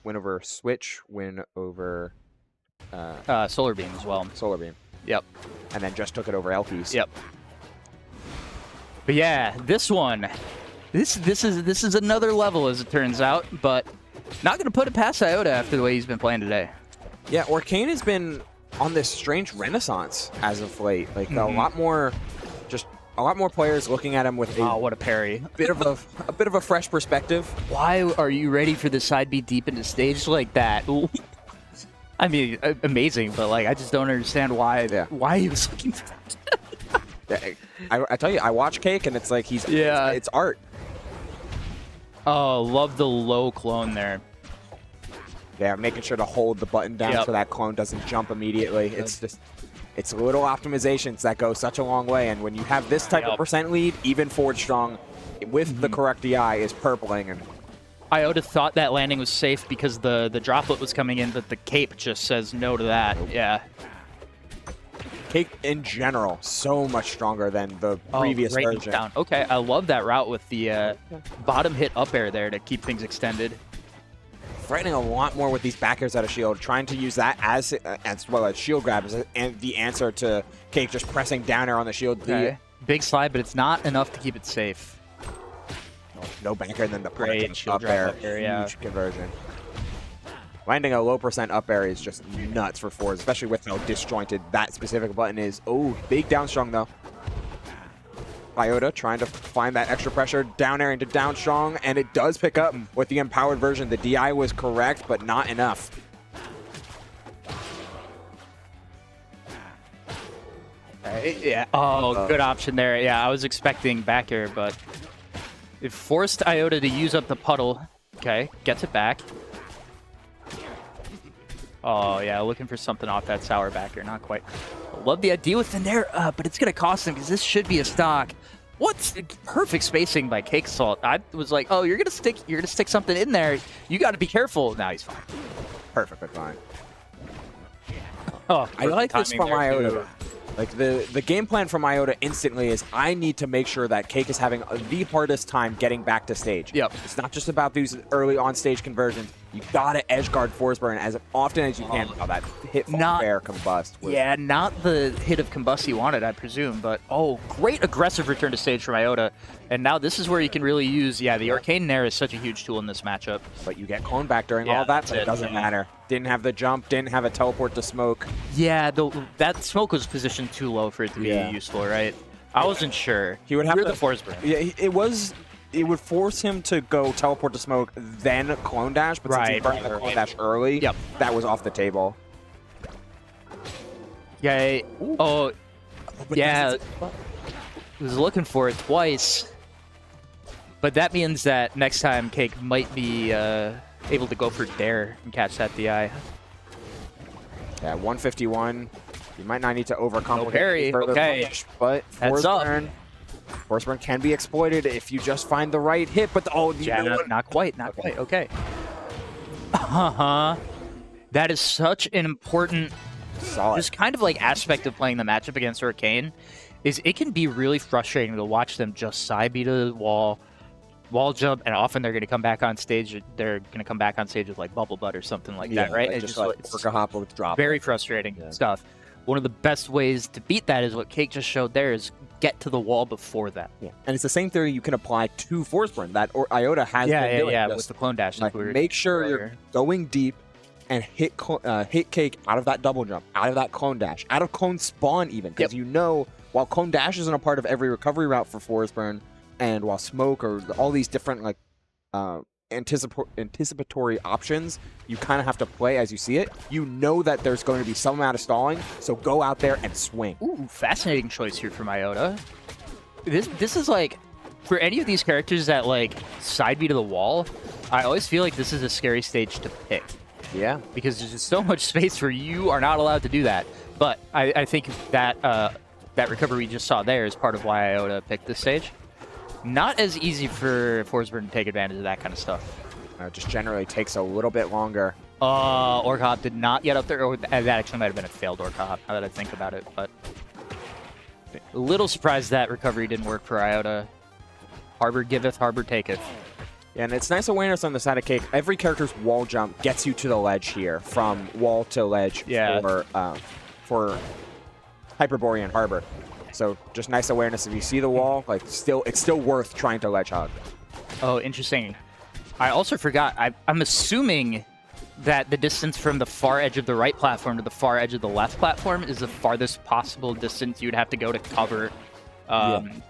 win over Switch, win over Solar Beam as well. Solar Beam. Yep. And then just took it over LPs. Yep. But yeah, this one, this is another level as it turns out, but not gonna put it past Iota after the way he's been playing today. Yeah, Orcane has been on this strange renaissance as of late. Like a lot more players looking at him with Oh, what a parry! bit of a fresh perspective. Why are you ready for the side B deep into stage like that? I mean, amazing, but like I just don't understand why he was looking for that. I tell you, I watch Cake and it's like it's art. Oh, love the low clone there. Yeah, making sure to hold the button down so that clone doesn't jump immediately. It's little optimizations that go such a long way, and when you have this type of percent lead, even forward strong with the correct DI is purpling. And Iota thought that landing was safe because the droplet was coming in, but the cape just says no to that. Yeah. Cake in general, so much stronger than the previous version. Down. Okay, I love that route with the bottom hit up air there to keep things extended. Threatening a lot more with these backers out of shield, trying to use that as well as shield grab and the answer to Cake just pressing down air on the shield. Okay. Big slide, but it's not enough to keep it safe. No backer, and then the great shield up up air, huge conversion. Landing a low percent up air is just nuts for fours, especially with how disjointed that specific button is. Oh, big down strong though. Iota trying to find that extra pressure, down air into down strong, and it does pick up with the empowered version. The DI was correct, but not enough. Yeah. Oh, good option there. Yeah, I was expecting back air, but it forced Iota to use up the puddle. Okay, gets it back. Oh, yeah, looking for something off that sour backer. Not quite. Love the idea with the nair, but it's going to cost him because this should be a stock. What's perfect spacing by CakeAssault? I was like, oh, you're gonna stick something in there. You got to be careful. Now he's fine. Perfectly fine. Oh, I like this from Iota. Like the game plan from Iota instantly is I need to make sure that Cake is having the hardest time getting back to stage. Yep. It's not just about these early on stage conversions. You gotta edge guard Forsburn as often as you can. Oh, that Hitfall fair combust. Yeah, not the hit of combust he wanted, I presume, but oh, great aggressive return to stage from Iota. And now this is where you can really use, the Orcane Nair is such a huge tool in this matchup. But you get clone back during all that, but it doesn't matter. Didn't have the jump, didn't have a teleport to smoke. Yeah, that smoke was positioned too low for it to be useful, right? I wasn't sure. He would have the Forsburn. Yeah, it would force him to go teleport to smoke, then clone dash, but since he burned the clone dash early, that was off the table. Yeah. Oh, yeah. Was looking for it twice, but that means that next time Cake might be able to go for dare and catch that DI. Yeah, 151. You might not need to overcomplicate. No parry. Okay, but Forsburn can be exploited if you just find the right hit. But not quite. Okay. That is such an important, just kind of like aspect of playing the matchup against Orcane. Is it can be really frustrating to watch them just side B to the wall jump, and often they're going to come back on stage. They're going to come back on stage with like bubble butt or something like that, right? Like it's just like hop with drop. Very frustrating stuff. One of the best ways to beat that is what Cake just showed there, is get to the wall before that. Yeah, and it's the same theory you can apply to Forsburn that Iota has been doing. Yeah, with the clone dash. Like, make sure you're going deep and hit Cake out of that double jump, out of that clone dash, out of clone spawn even, because you know, while clone dash isn't a part of every recovery route for Forsburn, and while smoke or all these different like anticipatory options, you kind of have to play as you see it. You know that there's going to be some amount of stalling, so go out there and swing. Ooh, fascinating choice here from Iota. This is like, for any of these characters that like side B to the wall, I always feel like this is a scary stage to pick. Yeah. Because there's just so much space where you are not allowed to do that. But I think that that recovery we just saw there is part of why Iota picked this stage. Not as easy for Forsburn to take advantage of that kind of stuff. It just generally takes a little bit longer. Orc Hop did not get up there. Or that actually might have been a failed Orc Hop, now that I think about it. But a little surprised that recovery didn't work for Iota. Harbor giveth, harbor taketh. Yeah, and it's nice awareness on the side of Cake. Every character's wall jump gets you to the ledge here, from wall to ledge for Hyperborean Harbor. So just nice awareness. If you see the wall, like it's still worth trying to ledge hug. Oh, interesting. I also forgot. I'm assuming that the distance from the far edge of the right platform to the far edge of the left platform is the farthest possible distance you'd have to go to cover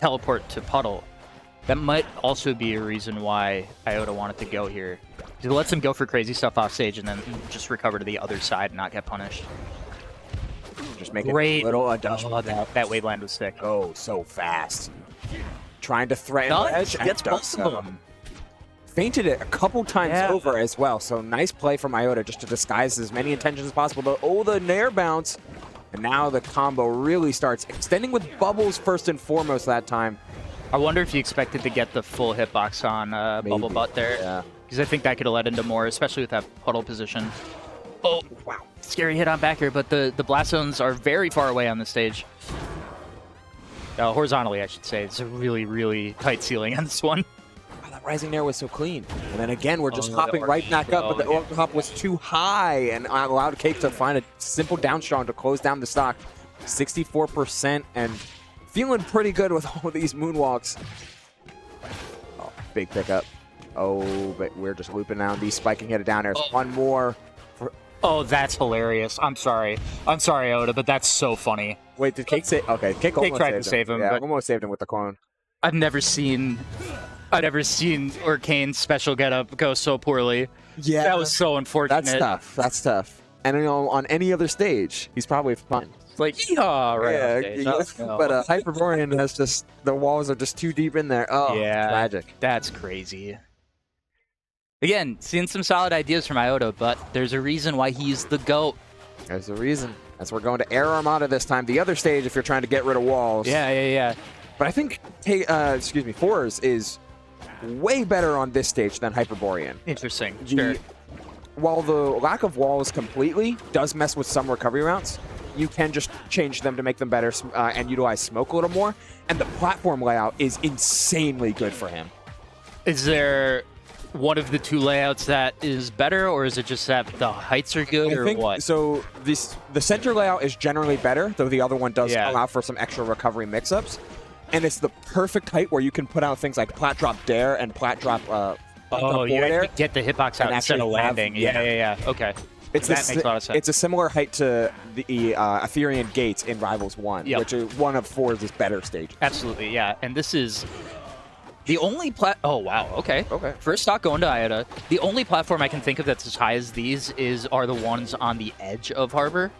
teleport to Puddle. That might also be a reason why Iota wanted to go here. It lets him go for crazy stuff off stage and then just recover to the other side and not get punished. Just make a little adjustment. Oh, that wave land was sick. Oh, so fast. Trying to threaten the edge. Gets both of them. Fainted it a couple times over as well. So nice play from Iota just to disguise as many intentions as possible. But oh, the nair bounce. And now the combo really starts extending with bubbles first and foremost that time. I wonder if you expected to get the full hitbox on Bubble Butt there. Yeah. Because I think that could have led into more, especially with that puddle position. Oh, wow. Scary hit on back here, but the blast zones are very far away on the stage. Horizontally, I should say. It's a really, really tight ceiling on this one. Wow, that rising nair was so clean. And then again, we're just hopping right back up, but the Oracle hop was too high and allowed Cake to find a simple down strong to close down the stock. 64% and feeling pretty good with all these moonwalks. Oh, big pickup. Oh, but we're just looping down these spiking hit down airs. One more. Oh, that's hilarious. I'm sorry, Iota, but that's so funny. Wait, did Cake say? Okay, Cake almost tried to save him. Yeah, but almost saved him with the clone. I've never seen Orcane's special getup go so poorly. Yeah, that was so unfortunate. That's tough. That's tough. And you know, on any other stage, he's probably fine. Like, yeehaw, right? Yeah, but Hyperborean has just, the walls are just too deep in there. Oh, yeah, tragic. That's crazy. Again, seeing some solid ideas from Iota, but there's a reason why he's the GOAT. There's a reason. As we're going to Air Armada this time. The other stage, if you're trying to get rid of walls. Yeah. But I think, Fours is way better on this stage than Hyperborean. Interesting. Sure. While the lack of walls completely does mess with some recovery routes, you can just change them to make them better and utilize smoke a little more. And the platform layout is insanely good for him. Is there one of the two layouts that is better, or is it just that the heights are good, or what? So the center layout is generally better, though the other one does allow for some extra recovery mix-ups. And it's the perfect height where you can put out things like plat drop dare and plat drop you have to get the hitbox out instead of landing. Yeah. Okay. That makes a lot of sense. It's a similar height to the Aetherian Gates in Rivals 1, which is one of Fours' better stages. Absolutely, yeah. And this is the only oh, wow, okay. First stock going to Iota. The only platform I can think of that's as high as these are the ones on the edge of Harbor.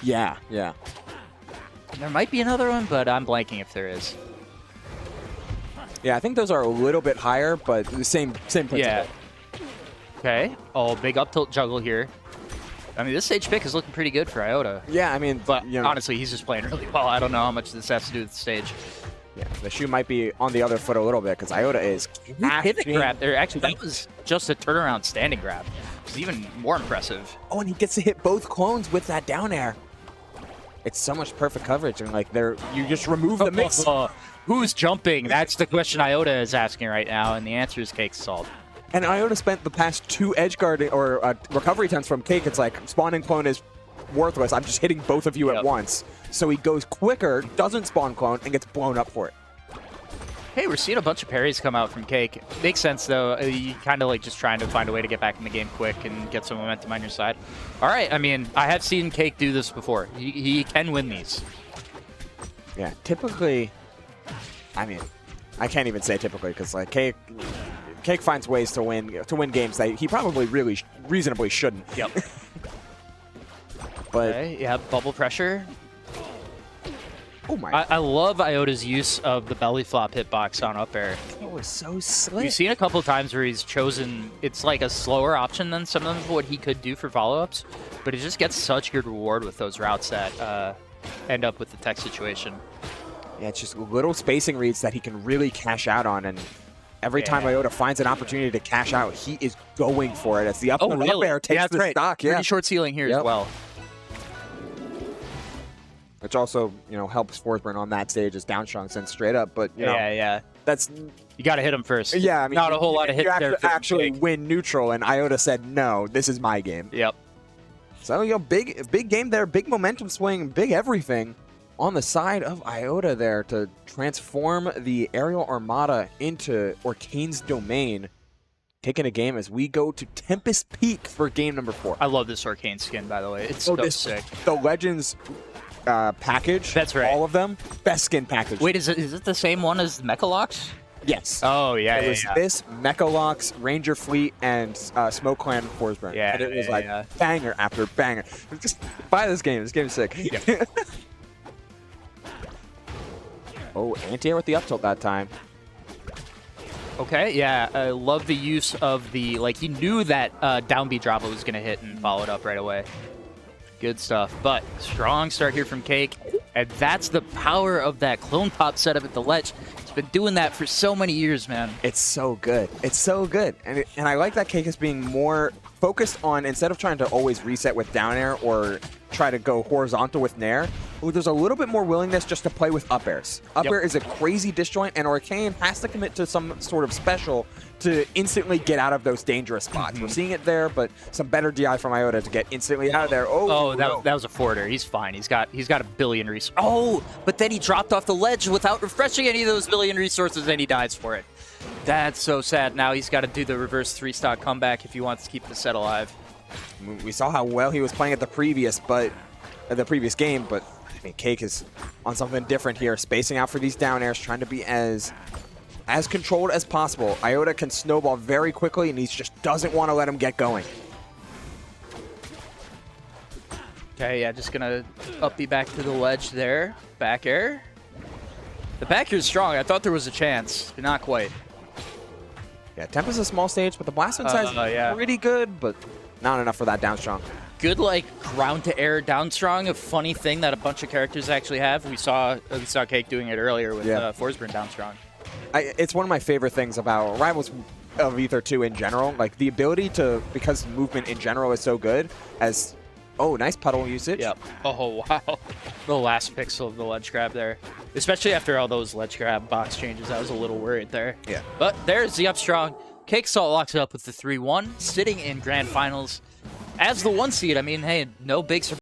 Yeah. There might be another one, but I'm blanking if there is. Yeah, I think those are a little bit higher, but the same principle. Yeah. Okay. Oh, big up tilt juggle here. I mean, this stage pick is looking pretty good for Iota. Yeah, I mean, but honestly, he's just playing really well. I don't know how much this has to do with the stage. Yeah, the shoe might be on the other foot a little bit because Iota is pivot grab there. Actually, that was just a turnaround standing grab. It's even more impressive. Oh, and he gets to hit both clones with that down air. It's so much perfect coverage, and like you just remove the mix. Who's jumping? That's the question Iota is asking right now, and the answer is CakeAssault. And Iota spent the past 2 edge guarding or recovery attempts from Cake. It's like spawning clone is worthless. I'm just hitting both of you at once. So he goes quicker, doesn't spawn clone, and gets blown up for it. Hey, we're seeing a bunch of parries come out from Cake. Makes sense, though. You kind of like just trying to find a way to get back in the game quick and get some momentum on your side. All right, I mean, I have seen Cake do this before. He can win these. Yeah, typically, I mean, I can't even say typically because like Cake finds ways to win games that he probably really reasonably shouldn't. Yep. But okay, yeah, bubble pressure. Oh my! I love Iota's use of the belly flop hitbox on up air. That was so slick. We've seen a couple times where he's chosen, it's like a slower option than some of what he could do for follow-ups, but he just gets such good reward with those routes that end up with the tech situation. Yeah, it's just little spacing reads that he can really cash out on, and every time Iota finds an opportunity to cash out, he is going for it. As the up air takes the stock. Yeah, pretty short ceiling here as well. Which also, helps Forsburn on that stage as down strong sent straight up. But yeah. that's You got to hit him first. yeah. I mean, not a whole lot of hits you there. actually win neutral, and Iota said no. This is my game. Yep. So big game there, big momentum swing, big everything on the side of Iota there to transform the aerial armada into Orcane's domain. Taking a game as we go to Tempest Peak for game number 4. I love this Orcane skin, by the way. It's so sick. The Legends package. That's right. All of them. Best skin package. Wait, is it the same one as Mechalox? Yes. Oh, yeah, It was this, Mechalox, Ranger Fleet, and Smoke Clan Forsburn. Yeah, and it was banger after banger. Just buy this game. This game is sick. Yeah. Oh, anti-air with the up tilt that time. Okay, yeah, I love the use of the, like, he knew that down B drop was going to hit and follow it up right away. Good stuff, but strong start here from Cake, and that's the power of that clone pop setup at the ledge. It's been doing that for so many years, man. It's so good. It's so good. And I like that Cake is being more focused on, instead of trying to always reset with down air or try to go horizontal with nair, there's a little bit more willingness just to play with up airs. Up air is a crazy disjoint, and Orcane has to commit to some sort of special to instantly get out of those dangerous spots. We're seeing it there, but some better DI from Iota to get instantly out of there. Oh, that was a forwarder. He's fine. He's got a billion resources. Oh, but then he dropped off the ledge without refreshing any of those billion resources, and he dies for it. That's so sad. Now he's got to do the reverse 3-stock comeback if he wants to keep the set alive. We saw how well he was playing at the previous game, but I mean, Cake is on something different here, spacing out for these down airs, trying to be as controlled as possible. Iota can snowball very quickly, and he just doesn't want to let him get going. Okay, yeah, just gonna up B back to the ledge there. Back air. The back air is strong. I thought there was a chance, but not quite. Yeah, Temp is a small stage, but the blast inside is pretty good, but not enough for that down strong. Good, like, ground to air down strong, a funny thing that a bunch of characters actually have. We saw Cake doing it earlier with Forsburn down strong. It's one of my favorite things about Rivals of Aether 2 in general. Like, the ability to, because movement in general is so good, as, oh, nice puddle usage. Yep. Oh, wow. The last pixel of the ledge grab there. Especially after all those ledge grab box changes, I was a little worried there. Yeah. But there's the up strong. CakeAssault locks it up with the 3-1, sitting in grand finals. As the 1 seed, I mean, hey, no big surprise.